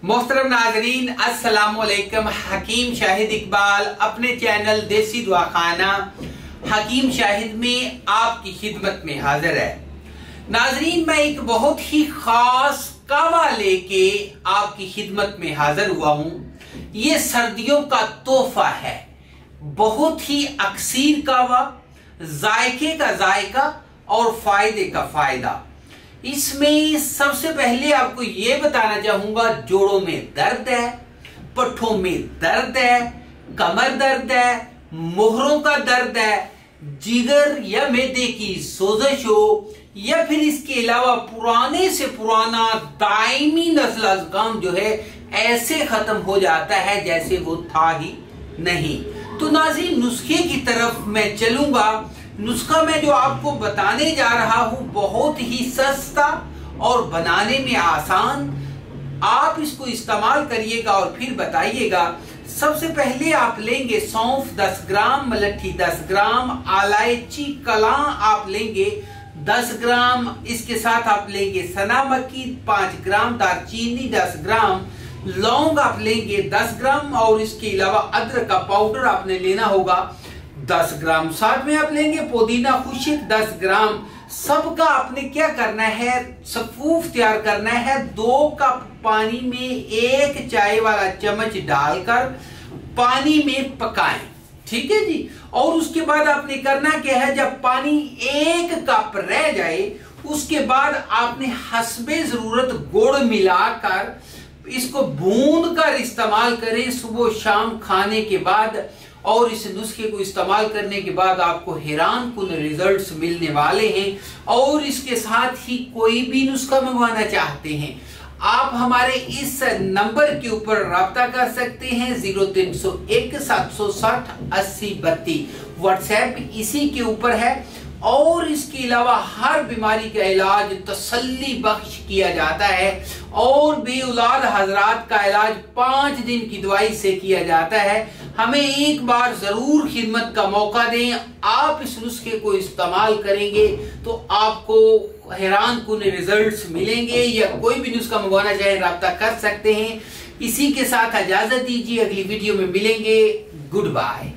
मोहतरम नाजरीन, अस्सलाम वालेकुम। हकीम शाहिद इकबाल अपने चैनल देसी दुआखाना हकीम शाहिद में आपकी खिदमत में हाजिर है। नाजरीन, मैं एक बहुत ही खास कावा लेके आपकी खिदमत में हाजिर हुआ हूँ। ये सर्दियों का तोहफा है, बहुत ही अक्सीर कावा, जायके का जायका और फायदे का फायदा। इसमें सबसे पहले आपको ये बताना चाहूंगा, जोड़ों में दर्द है, पट्ठों में दर्द है, कमर दर्द है, मोहरों का दर्द है, जिगर या मैदे की सोजश हो, या फिर इसके अलावा पुराने से पुराना दायमी नस्ल अज़काम जो है ऐसे खत्म हो जाता है जैसे वो था ही नहीं। तो नाज़रीन, नुस्खे की तरफ मैं चलूंगा। नुस्खा मैं जो आपको बताने जा रहा हूं बहुत ही सस्ता और बनाने में आसान। आप इसको इस्तेमाल करिएगा और फिर बताइएगा। सबसे पहले आप लेंगे सौंफ 10 ग्राम, मलट्ठी 10 ग्राम, इलायची कला आप लेंगे 10 ग्राम। इसके साथ आप लेंगे सना मक्की 5 ग्राम, दालचीनी 10 ग्राम, लौंग आप लेंगे 10 ग्राम और इसके अलावा अदरक का पाउडर आपने लेना होगा 10 ग्राम। साथ में आप लेंगे पुदीना खुश्क 10 ग्राम। सबका आपने क्या करना है, सफूफ तैयार करना है। 2 कप पानी में 1 चाय वाला चम्मच डालकर पानी में पकाएं, ठीक है जी। और उसके बाद आपने करना क्या है, जब पानी 1 कप रह जाए उसके बाद आपने हस्बे जरूरत गुड़ मिलाकर इसको भून कर इस्तेमाल करें सुबह शाम खाने के बाद। और इस नुस्खे को इस्तेमाल करने के बाद आपको हैरान कुन रिजल्ट्स मिलने वाले हैं। और इसके साथ ही कोई भी नुस्खा मंगवाना चाहते हैं, आप हमारे इस नंबर के ऊपर राब्ता कर सकते हैं 0301 760 80 32। व्हाट्सएप इसी के ऊपर है। और इसके अलावा हर बीमारी का इलाज तसल्ली बख्श किया जाता है और बेऔलाद हजरात का इलाज 5 दिन की दवाई से किया जाता है। हमें एक बार जरूर खिदमत का मौका दें। आप इस नुस्खे को इस्तेमाल करेंगे तो आपको हैरान कुन रिजल्ट्स मिलेंगे। या कोई भी नुस्खा मंगवाना चाहे राब्ता कर सकते हैं। इसी के साथ इजाजत दीजिए, अगली वीडियो में मिलेंगे। Good bye.